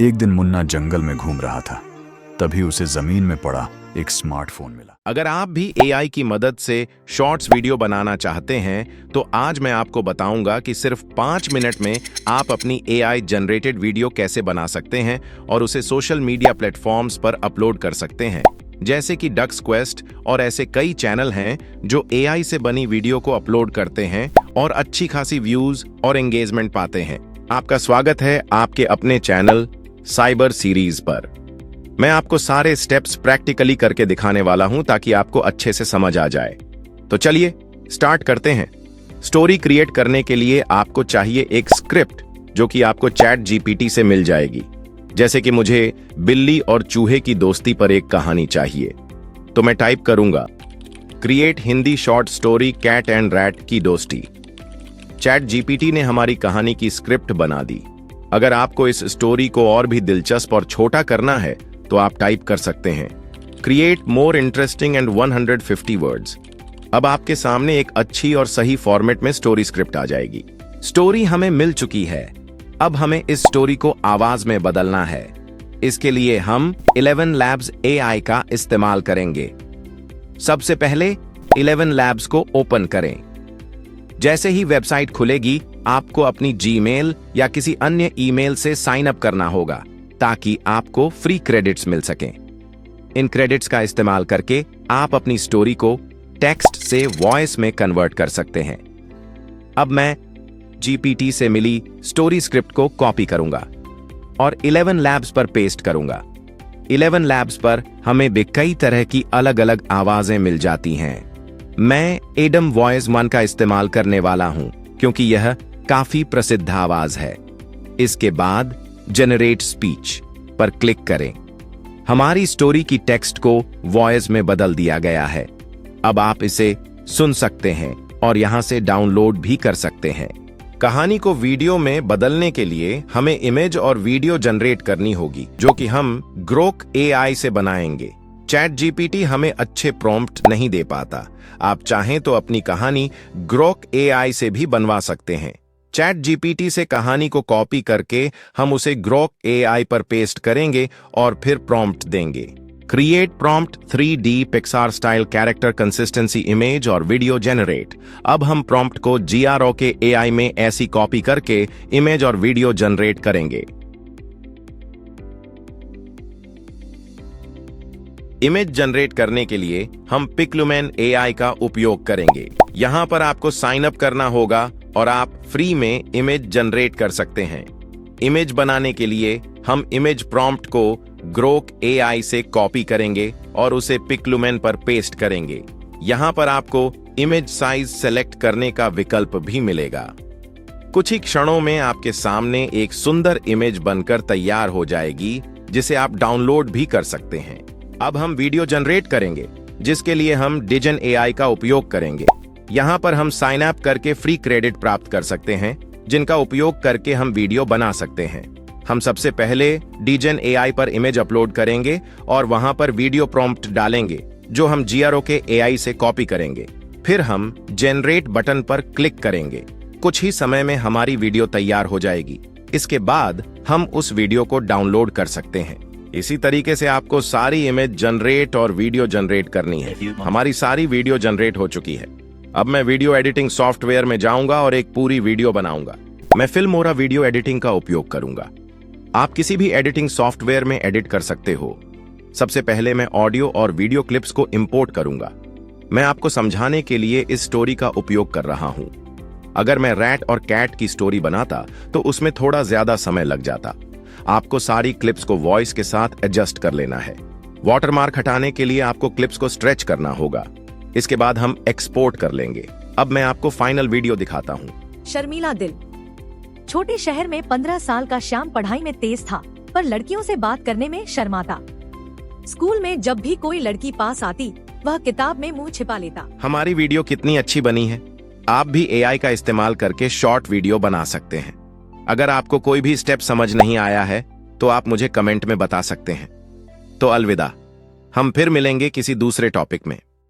एक दिन मुन्ना जंगल में घूम रहा था, तभी उसे जमीन में पड़ा एक स्मार्टफोन मिला। अगर आप भी एआई की मदद से शॉर्ट्स वीडियो बनाना चाहते हैं तो आज मैं आपको बताऊंगा कि सिर्फ 5 मिनट में आप अपनी एआई जनरेटेड वीडियो कैसे बना सकते हैं और उसे सोशल मीडिया प्लेटफॉर्म्स पर अपलोड कर सकते हैं, जैसे कि डक्स क्वेस्ट और ऐसे कई चैनल हैं जो एआई से बनी वीडियो को अपलोड करते हैं और अच्छी खासी व्यूज और एंगेजमेंट पाते हैं। आपका स्वागत है आपके अपने चैनल साइबर सीरीज पर। मैं आपको सारे स्टेप्स प्रैक्टिकली करके दिखाने वाला हूं ताकि आपको अच्छे से समझ आ जाए। तो चलिए स्टार्ट करते हैं। स्टोरी क्रिएट करने के लिए आपको चाहिए एक स्क्रिप्ट जो कि आपको चैट जीपीटी से मिल जाएगी। जैसे कि मुझे बिल्ली और चूहे की दोस्ती पर एक कहानी चाहिए, तो मैं टाइप करूंगा create Hindi short story cat and rat की दोस्ती। चैट जीपीटी ने हमारी कहानी की स्क्रिप्ट बना दी। अगर आपको इस स्टोरी को और भी दिलचस्प और छोटा करना है तो आप टाइप कर सकते हैं create more interesting and 150 words. अब आपके सामने एक अच्छी और सही फॉर्मेट में स्टोरी स्क्रिप्ट आ जाएगी। स्टोरी हमें मिल चुकी है। अब हमें इस स्टोरी को आवाज में बदलना है। इसके लिए हम 11 Labs AI का इस्तेमाल करेंगे। सबसे पहले 11 Labs को ओपन करें। जैसे ही वेबसाइट खुलेगी, आपको अपनी जीमेल या किसी अन्य ईमेल से साइन अप करना होगा ताकि आपको फ्री क्रेडिट्स मिल सकें। इन क्रेडिट्स का इस्तेमाल करके आप अपनी स्टोरी को टेक्स्ट से वॉइस में कन्वर्ट कर सकते हैं। अब मैं जीपीटी से मिली स्टोरी स्क्रिप्ट को कॉपी करूंगा और 11 Labs पर पेस्ट करूंगा। 11 Labs पर हमें भी कई तरह की अलग अलग आवाजें मिल जाती हैं। मैं एडम वॉइस 1 का इस्तेमाल करने वाला हूं क्योंकि यह काफी प्रसिद्ध आवाज है। इसके बाद जनरेट स्पीच पर क्लिक करें। हमारी स्टोरी की टेक्स्ट को वॉइस में बदल दिया गया है। अब आप इसे सुन सकते हैं और यहां से डाउनलोड भी कर सकते हैं। कहानी को वीडियो में बदलने के लिए हमें इमेज और वीडियो जनरेट करनी होगी, जो कि हम ग्रोक एआई से बनाएंगे। चैट जीपीटी हमें अच्छे प्रॉम्प्ट नहीं दे पाता। आप चाहें तो अपनी कहानी ग्रोक एआई से भी बनवा सकते हैं। चैट जीपीटी से कहानी को कॉपी करके हम उसे ग्रोक एआई पर पेस्ट करेंगे और फिर प्रॉम्प्ट देंगे create prompt 3D Pixar style character consistency image और वीडियो जनरेट। अब हम प्रॉम्प्ट को GRO के एआई में ऐसी कॉपी करके इमेज और वीडियो जनरेट करेंगे। इमेज जनरेट करने के लिए हम पिक्लुमेन एआई का उपयोग करेंगे। यहां पर आपको साइन अप करना होगा और आप फ्री में इमेज जनरेट कर सकते हैं। इमेज बनाने के लिए हम इमेज प्रॉम्प्ट को ग्रोक एआई से कॉपी करेंगे और उसे पिक्लुमेन पर पेस्ट करेंगे। यहां पर आपको इमेज साइज सेलेक्ट करने का विकल्प भी मिलेगा। कुछ ही क्षणों में आपके सामने एक सुंदर इमेज बनकर तैयार हो जाएगी, जिसे आप डाउनलोड भी कर सकते हैं। अब हम वीडियो जनरेट करेंगे, जिसके लिए हम डिजन एआई का उपयोग करेंगे। यहाँ पर हम साइन अप करके फ्री क्रेडिट प्राप्त कर सकते हैं, जिनका उपयोग करके हम वीडियो बना सकते हैं। हम सबसे पहले डिजन एआई पर इमेज अपलोड करेंगे और वहां पर वीडियो प्रॉम्प्ट डालेंगे, जो हम GRO के एआई से कॉपी करेंगे। फिर हम जनरेट बटन पर क्लिक करेंगे। कुछ ही समय में हमारी वीडियो तैयार हो जाएगी। इसके बाद हम उस वीडियो को डाउनलोड कर सकते हैं। इसी तरीके से आपको सारी इमेज जनरेट और वीडियो जनरेट करनी है। हमारी सारी वीडियो जनरेट हो चुकी है। अब मैं वीडियो एडिटिंग सॉफ्टवेयर में जाऊंगा और एक पूरी वीडियो बनाऊंगा। मैं फिल्मोरा वीडियो एडिटिंग का उपयोग करूंगा। आप किसी भी एडिटिंग सॉफ्टवेयर में एडिट कर सकते हो। सबसे पहले मैं ऑडियो और वीडियो क्लिप्स को इंपोर्ट करूंगा। मैं आपको समझाने के लिए इस स्टोरी का उपयोग कर रहा हूं। अगर मैं रैट और कैट की स्टोरी बनाता तो उसमें थोड़ा ज्यादा समय लग जाता। आपको सारी क्लिप्स को वॉइस के साथ एडजस्ट कर लेना है। वाटरमार्क हटाने के लिए आपको क्लिप्स को स्ट्रेच करना होगा। इसके बाद हम एक्सपोर्ट कर लेंगे। अब मैं आपको फाइनल वीडियो दिखाता हूँ। शर्मीला दिल। छोटे शहर में 15 साल का श्याम पढ़ाई में तेज था, पर लड़कियों से बात करने में शर्माता। स्कूल में जब भी कोई लड़की पास आती, वह किताब में मुंह छिपा लेता। हमारी वीडियो कितनी अच्छी बनी है। आप भी एआई का इस्तेमाल करके शॉर्ट वीडियो बना सकते हैं। अगर आपको कोई भी स्टेप समझ नहीं आया है तो आप मुझे कमेंट में बता सकते हैं। तो अलविदा। हम फिर मिलेंगे किसी दूसरे टॉपिक में।